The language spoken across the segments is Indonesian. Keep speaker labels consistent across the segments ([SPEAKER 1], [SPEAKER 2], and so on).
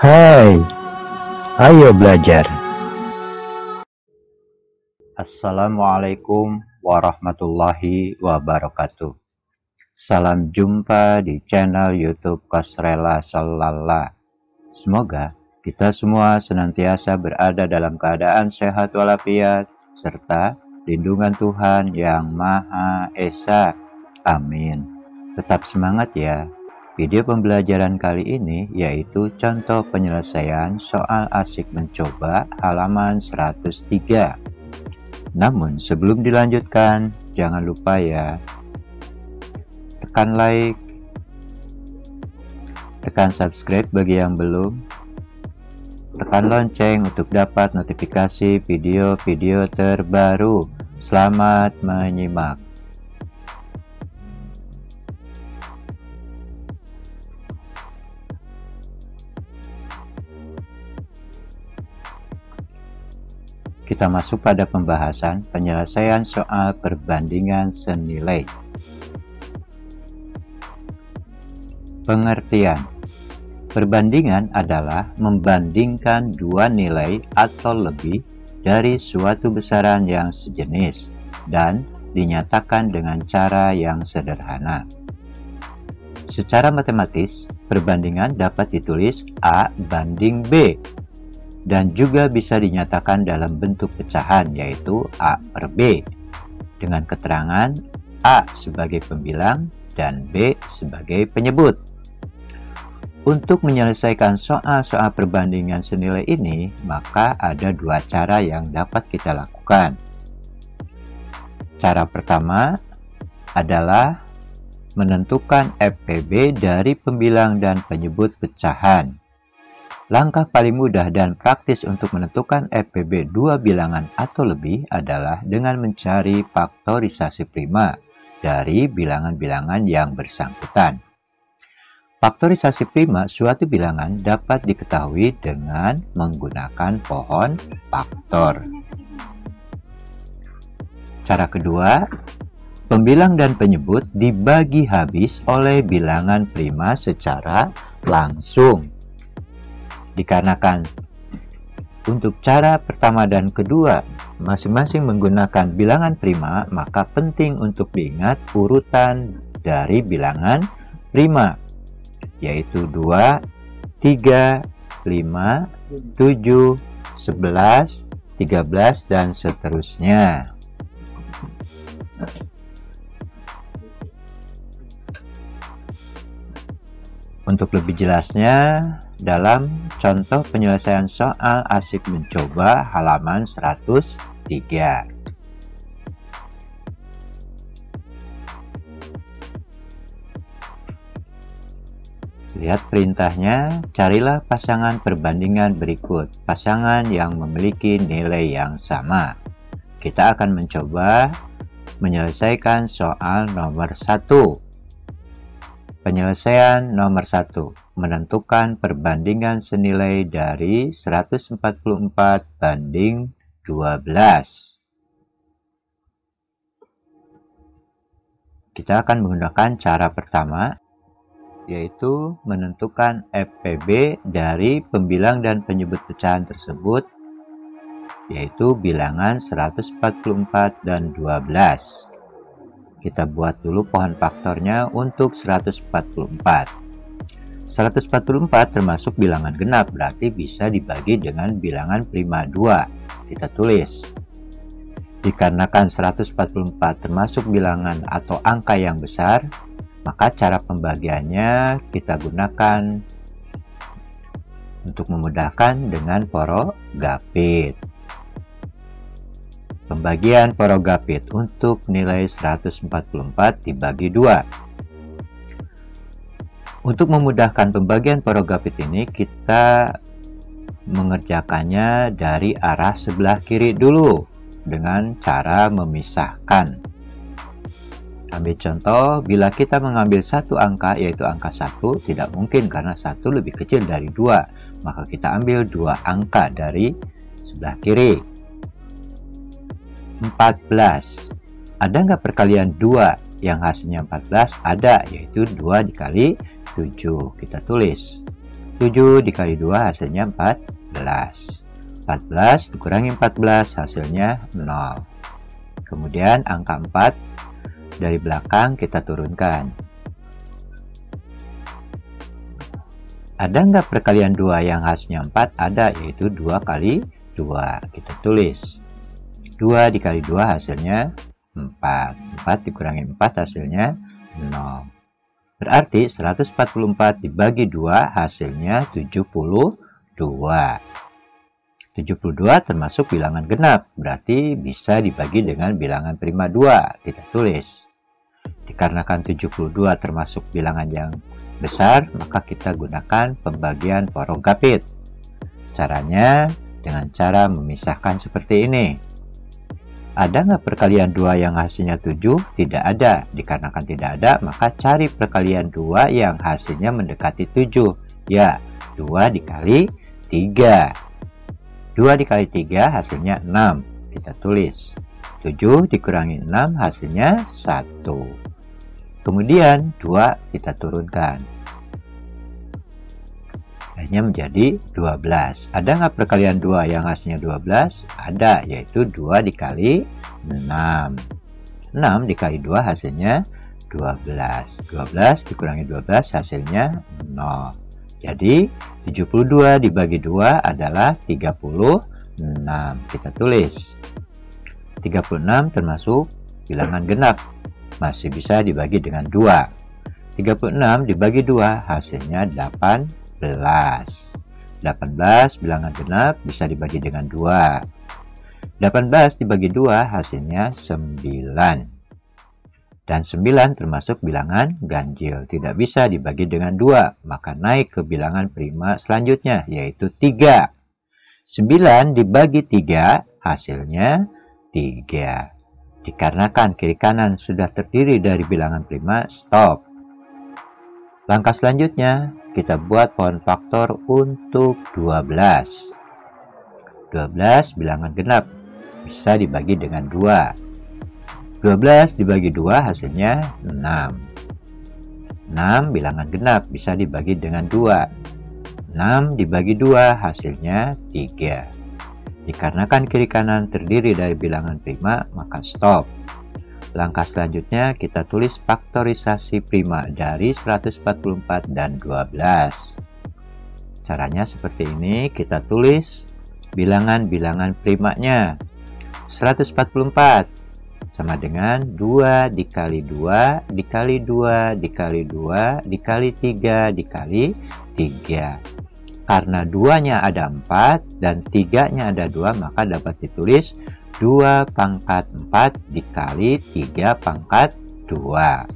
[SPEAKER 1] Hai, ayo belajar. Assalamualaikum warahmatullahi wabarakatuh. Salam jumpa di channel YouTube Kosrela Sholala. Semoga kita semua senantiasa berada dalam keadaan sehat walafiat serta lindungan Tuhan Yang Maha Esa. Amin. Tetap semangat ya. Video pembelajaran kali ini yaitu contoh penyelesaian soal asik mencoba halaman 103. Namun sebelum dilanjutkan, jangan lupa ya, tekan like, tekan subscribe bagi yang belum, tekan lonceng untuk dapat notifikasi video-video terbaru. Selamat menyimak. Kita masuk pada pembahasan penyelesaian soal perbandingan senilai. Pengertian. Perbandingan adalah membandingkan dua nilai atau lebih dari suatu besaran yang sejenis dan dinyatakan dengan cara yang sederhana. Secara matematis, perbandingan dapat ditulis A banding B dan juga bisa dinyatakan dalam bentuk pecahan yaitu A per B dengan keterangan A sebagai pembilang dan B sebagai penyebut. Untuk menyelesaikan soal-soal perbandingan senilai ini, maka ada dua cara yang dapat kita lakukan. Cara pertama adalah menentukan FPB dari pembilang dan penyebut pecahan. Langkah paling mudah dan praktis untuk menentukan FPB dua bilangan atau lebih adalah dengan mencari faktorisasi prima dari bilangan-bilangan yang bersangkutan. Faktorisasi prima suatu bilangan dapat diketahui dengan menggunakan pohon faktor. Cara kedua, pembilang dan penyebut dibagi habis oleh bilangan prima secara langsung. Dikarenakan untuk cara pertama dan kedua masing-masing menggunakan bilangan prima, maka penting untuk diingat urutan dari bilangan prima, yaitu 2, 3, 5, 7, 11, 13, dan seterusnya. Untuk lebih jelasnya, dalam contoh penyelesaian soal asik mencoba halaman 103. Lihat perintahnya, carilah pasangan perbandingan berikut, pasangan yang memiliki nilai yang sama. Kita akan mencoba menyelesaikan soal nomor 1. Penyelesaian nomor 1. Menentukan perbandingan senilai dari 144 banding 12. Kita akan menggunakan cara pertama, yaitu menentukan FPB dari pembilang dan penyebut pecahan tersebut, yaitu bilangan 144 dan 12. Kita buat dulu pohon faktornya untuk 144. 144 termasuk bilangan genap, berarti bisa dibagi dengan bilangan prima 2. Kita tulis. Dikarenakan 144 termasuk bilangan atau angka yang besar, maka cara pembagiannya kita gunakan untuk memudahkan dengan porogapit. Pembagian porogapit untuk nilai 144 dibagi 2. Untuk memudahkan pembagian porogapit ini, kita mengerjakannya dari arah sebelah kiri dulu dengan cara memisahkan. Ambil contoh, bila kita mengambil satu angka yaitu angka 1, tidak mungkin karena 1 lebih kecil dari 2, maka kita ambil 2 angka dari sebelah kiri. 14. Ada nggak perkalian 2 yang hasilnya 14? Ada, yaitu 2 dikali 7. Kita tulis. 7 dikali 2 hasilnya 14. 14 dikurangi 14 hasilnya 0. Kemudian angka 4 dari belakang kita turunkan. Ada nggak perkalian 2 yang hasilnya 4? Ada, yaitu 2 kali 2. Kita tulis 2 dikali 2 hasilnya 4. 4 dikurangi 4 hasilnya 0. Berarti 144 dibagi 2 hasilnya 72. 72 termasuk bilangan genap, berarti bisa dibagi dengan bilangan prima 2. Kita tulis. Dikarenakan 72 termasuk bilangan yang besar, maka kita gunakan pembagian porong-kapit. Caranya dengan cara memisahkan seperti ini. Ada nggak perkalian 2 yang hasilnya 7? Tidak ada. Dikarenakan tidak ada, maka cari perkalian 2 yang hasilnya mendekati 7. Ya, 2 dikali 3. 2 dikali 3 hasilnya 6. Kita tulis 7 dikurangi 6 hasilnya 1. Kemudian 2 kita turunkan, hanya menjadi 12. Ada nggak perkalian 2 yang hasilnya 12? Ada, yaitu 2 dikali 6. 6 dikali 2 hasilnya 12. 12 dikurangi 12 hasilnya 0. Jadi 72 dibagi 2 adalah 36. Kita tulis 36 termasuk bilangan genap, masih bisa dibagi dengan 2. 36 dibagi 2 hasilnya 18. 18 bilangan genap bisa dibagi dengan 2. 18 dibagi 2 hasilnya 9. Dan 9 termasuk bilangan ganjil, tidak bisa dibagi dengan 2, maka naik ke bilangan prima selanjutnya, yaitu 3. 9 dibagi 3 hasilnya 3. Dikarenakan kiri kanan sudah terdiri dari bilangan prima, stop. Langkah selanjutnya, kita buat pohon faktor untuk 12. 12 bilangan genap, bisa dibagi dengan 2. 12 dibagi 2 hasilnya 6. 6 bilangan genap, bisa dibagi dengan 2. 6 dibagi 2 hasilnya 3. Dikarenakan kiri kanan terdiri dari bilangan prima, maka stop. Langkah selanjutnya kita tulis faktorisasi prima dari 144 dan 12. Caranya seperti ini, kita tulis bilangan-bilangan primanya. 144 sama dengan 2 dikali 2 dikali 2 dikali 2 dikali 3 dikali 3. Karena 2-nya ada 4 dan 3-nya ada 2, maka dapat ditulis 2 pangkat 4 dikali 3 pangkat 2.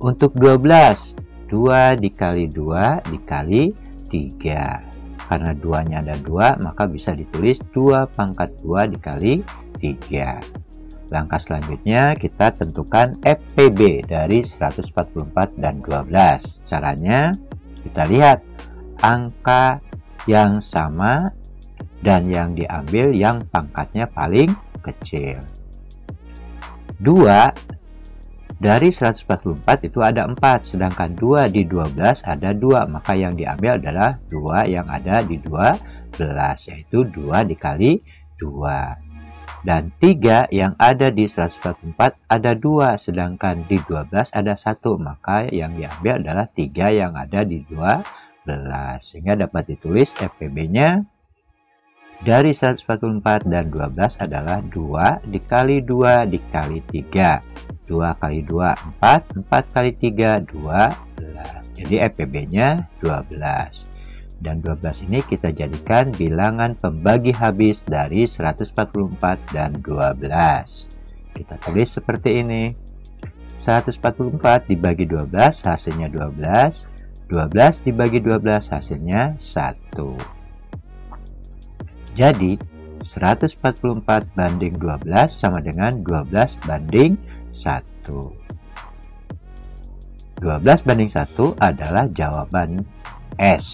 [SPEAKER 1] Untuk 12, 2 dikali 2 dikali 3. Karena 2-nya ada 2, maka bisa ditulis 2 pangkat 2 dikali 3. Langkah selanjutnya kita tentukan FPB dari 144 dan 12. Caranya kita lihat angka yang sama dan yang diambil yang pangkatnya paling kecil. 2 dari 144 itu ada 4, sedangkan 2 di 12 ada 2, maka yang diambil adalah 2 yang ada di 12, yaitu 2 dikali 2. Dan 3 yang ada di 144 ada 2, sedangkan di 12 ada 1, maka yang diambil adalah 3 yang ada di 12. Sehingga dapat ditulis FPB-nya dari 144 dan 12 adalah 2 dikali 2 dikali 3. 2 kali 2, 4. 4 kali 3, 12. Jadi FPB-nya 12. Dan 12 ini kita jadikan bilangan pembagi habis dari 144 dan 12. Kita tulis seperti ini. 144 dibagi 12 hasilnya 12. 12 dibagi 12 hasilnya 1. Jadi 144 banding 12 sama dengan 12 banding 1. 12 banding 1 adalah jawaban S.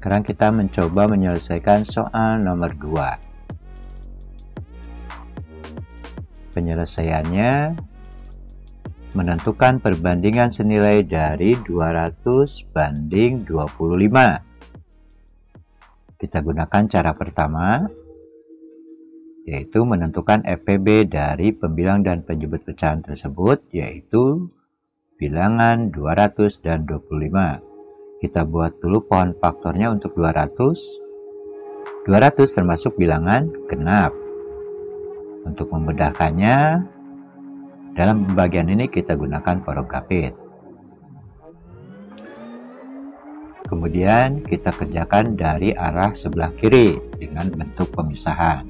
[SPEAKER 1] Sekarang kita mencoba menyelesaikan soal nomor 2. Penyelesaiannya menentukan perbandingan senilai dari 200 banding 25. Kita gunakan cara pertama, yaitu menentukan FPB dari pembilang dan penyebut pecahan tersebut, yaitu bilangan 200 dan 25. Kita buat dulu pohon faktornya untuk 200. 200 termasuk bilangan genap. Untuk memudahkannya, dalam pembagian ini kita gunakan porokapit. Kemudian kita kerjakan dari arah sebelah kiri dengan bentuk pemisahan.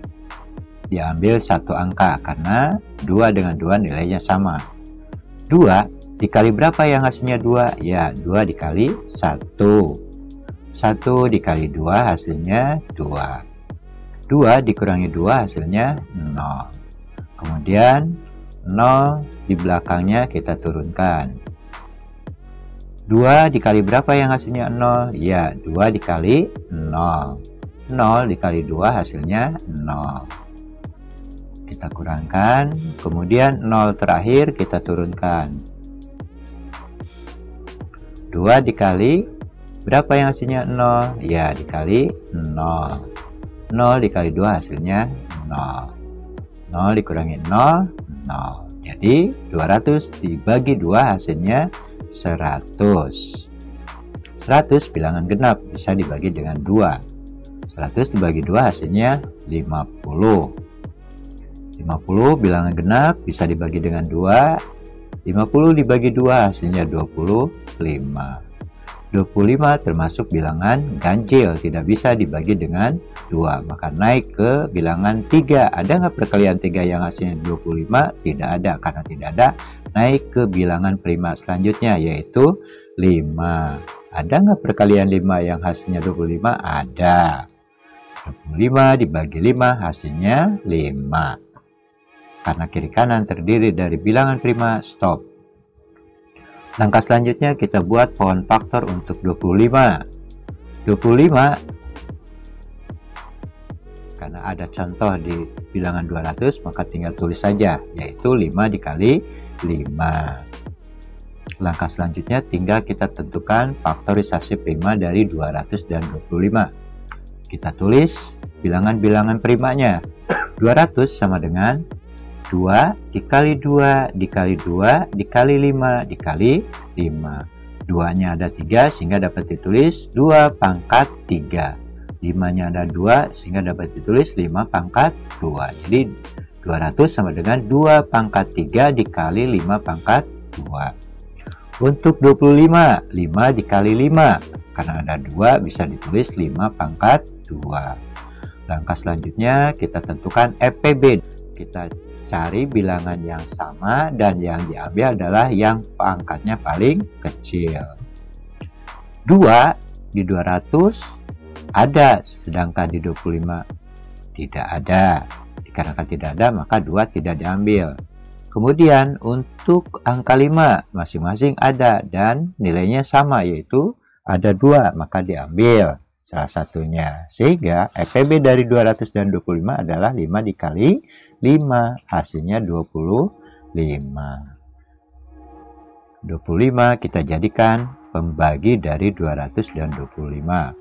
[SPEAKER 1] Diambil satu angka karena 2 dengan 2 nilainya sama. 2 dikali berapa yang hasilnya 2? Ya, 2 dikali 1. 1 dikali 2 hasilnya 2. 2 dikurangi 2 hasilnya 0. Kemudian 0 di belakangnya kita turunkan. 2 dikali berapa yang hasilnya 0? Ya, 2 dikali 0. 0 dikali 2 hasilnya 0. Kita kurangkan, kemudian 0 terakhir kita turunkan. 2 dikali berapa yang hasilnya 0? Ya, dikali 0. 0 dikali 2 hasilnya 0. 0 dikurangi 0, 0. Jadi 200 dibagi 2 hasilnya 100. 100 bilangan genap bisa dibagi dengan 2. 100 dibagi 2 hasilnya 50. 50 bilangan genap bisa dibagi dengan 2. 50 dibagi 2 hasilnya 25. 25 termasuk bilangan ganjil, tidak bisa dibagi dengan 2, maka naik ke bilangan 3. Ada nggak perkalian 3 yang hasilnya 25? Tidak ada, karena tidak ada. Naik ke bilangan prima selanjutnya, yaitu 5. Ada nggak perkalian 5 yang hasilnya 25? Ada. 25 dibagi 5 hasilnya 5. Karena kiri kanan terdiri dari bilangan prima, stop. Langkah selanjutnya kita buat pohon faktor untuk 25. 25, karena ada contoh di bilangan 200, maka tinggal tulis saja, yaitu 5 dikali 5. Langkah selanjutnya tinggal kita tentukan faktorisasi prima dari 200 dan 25. Kita tulis bilangan-bilangan primanya. 200 sama dengan 2 dikali 2 dikali 2 dikali 5 dikali 5. 2-nya ada 3 sehingga dapat ditulis 2 pangkat 3. 5-nya ada 2 sehingga dapat ditulis 5 pangkat 2. Jadi 200 sama dengan 2 pangkat 3 dikali 5 pangkat 2. Untuk 25, 5 dikali 5. Karena ada 2 bisa ditulis 5 pangkat 2. Langkah selanjutnya kita tentukan FPB. Kita cari bilangan yang sama dan yang diambil adalah yang pangkatnya paling kecil. 2 di 200 ada, sedangkan di 25 tidak ada. Dikarenakan tidak ada, maka 2 tidak diambil. Kemudian untuk angka 5 masing-masing ada dan nilainya sama, yaitu ada 2, maka diambil salah satunya. Sehingga FPB dari 200 dan 25 adalah 5 dikali 5, hasilnya 25. 25 kita jadikan pembagi dari 200 dan 25.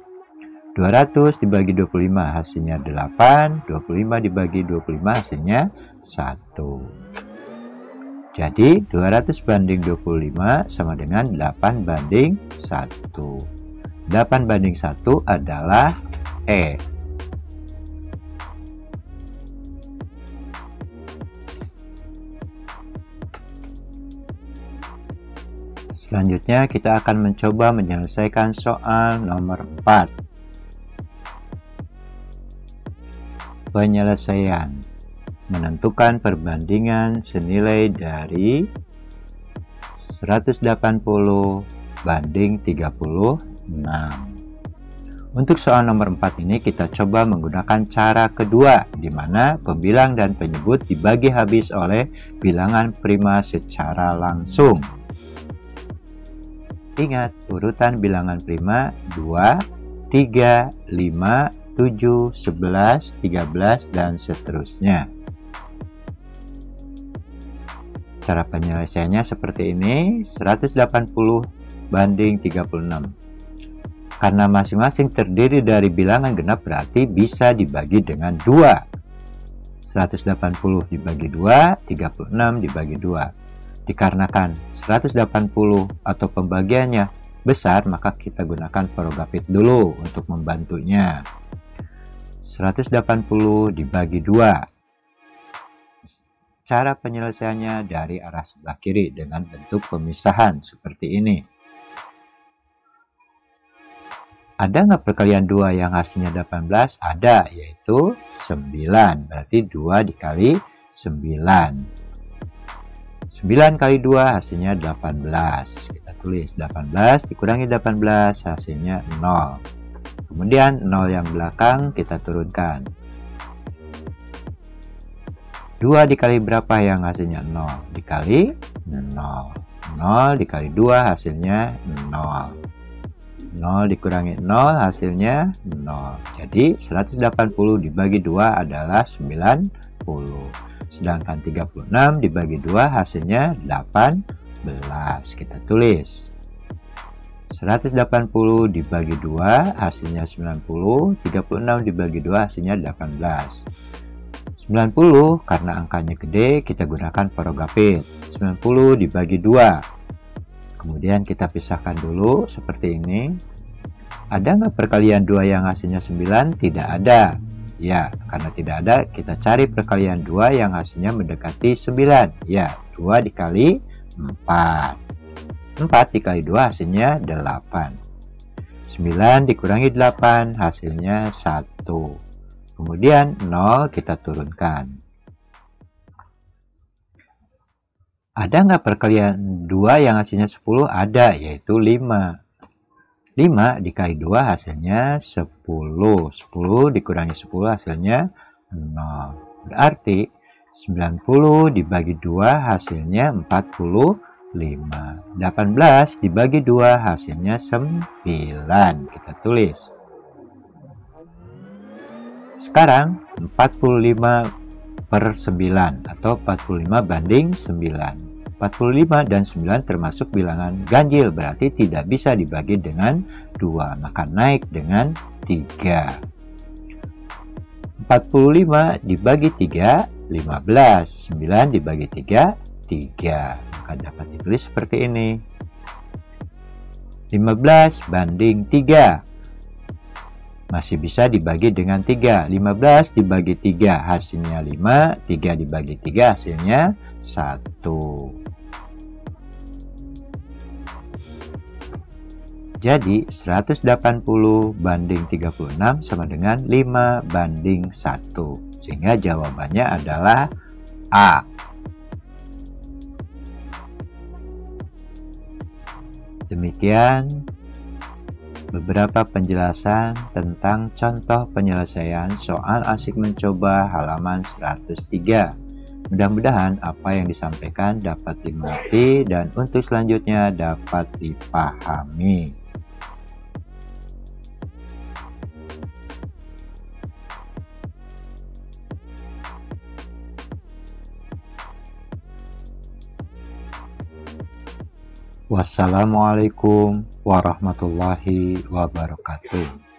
[SPEAKER 1] 200 dibagi 25 hasilnya 8, 25 dibagi 25 hasilnya 1. Jadi 200 banding 25 sama dengan 8 banding 1. 8 banding 1 adalah E. Selanjutnya kita akan mencoba menyelesaikan soal nomor 4. Penyelesaian menentukan perbandingan senilai dari 180 banding 36. Untuk soal nomor 4 ini kita coba menggunakan cara kedua, di mana pembilang dan penyebut dibagi habis oleh bilangan prima secara langsung. Ingat, urutan bilangan prima 2, 3, 5, 7, 11, 13, dan seterusnya. Cara penyelesaiannya seperti ini, 180 banding 36. Karena masing-masing terdiri dari bilangan genap, berarti bisa dibagi dengan 2. 180 dibagi 2, 36 dibagi 2. Dikarenakan 180 atau pembagiannya besar, maka kita gunakan Forogapit dulu untuk membantunya. 180 dibagi 2. Cara penyelesaiannya dari arah sebelah kiri dengan bentuk pemisahan seperti ini. Ada nggak perkalian 2 yang hasilnya 18? Ada, yaitu 9. Berarti 2 dikali 9. 9 kali 2 hasilnya 18. Kita tulis 18 dikurangi 18 hasilnya 0. Kemudian 0 yang belakang kita turunkan. 2 dikali berapa yang hasilnya 0? Dikali 0. 0 dikali 2 hasilnya 0. 0 dikurangi 0 hasilnya 0. Jadi 180 dibagi 2 adalah 90. Sedangkan 36 dibagi 2 hasilnya 18. Kita tulis 180 dibagi 2 hasilnya 90. 36 dibagi 2 hasilnya 18. 90 karena angkanya gede, kita gunakan Forogapit. 90 dibagi 2. Kemudian kita pisahkan dulu seperti ini. Ada nggak perkalian 2 yang hasilnya 9? Tidak ada. Ya, karena tidak ada, kita cari perkalian 2 yang hasilnya mendekati 9. Ya, 2 dikali 4. 4 dikali 2 hasilnya 8. 9 dikurangi 8 hasilnya 1. Kemudian 0 kita turunkan. Ada nggak perkalian 2 yang hasilnya 10? Ada, yaitu 5. 5 dikali 2 hasilnya 10. 10 dikurangi 10 hasilnya 0. Berarti 90 dibagi 2 hasilnya 45. 18 dibagi 2 hasilnya 9. Kita tulis. Sekarang 45 per 9 atau 45 banding 9. 45 dan 9 termasuk bilangan ganjil, berarti tidak bisa dibagi dengan 2, maka naik dengan 3. 45 dibagi 3, 15. 9 dibagi 3, 3. Maka dapat ditulis seperti ini. 15 banding 3. Masih bisa dibagi dengan 3. 15 dibagi 3 hasilnya 5. 3 dibagi 3 hasilnya 1. Jadi 180 banding 36 sama dengan 5 banding 1. Sehingga jawabannya adalah A. Demikian beberapa penjelasan tentang contoh penyelesaian soal asik mencoba halaman 103. Mudah-mudahan apa yang disampaikan dapat dimengerti dan untuk selanjutnya dapat dipahami. Wassalamualaikum warahmatullahi wabarakatuh.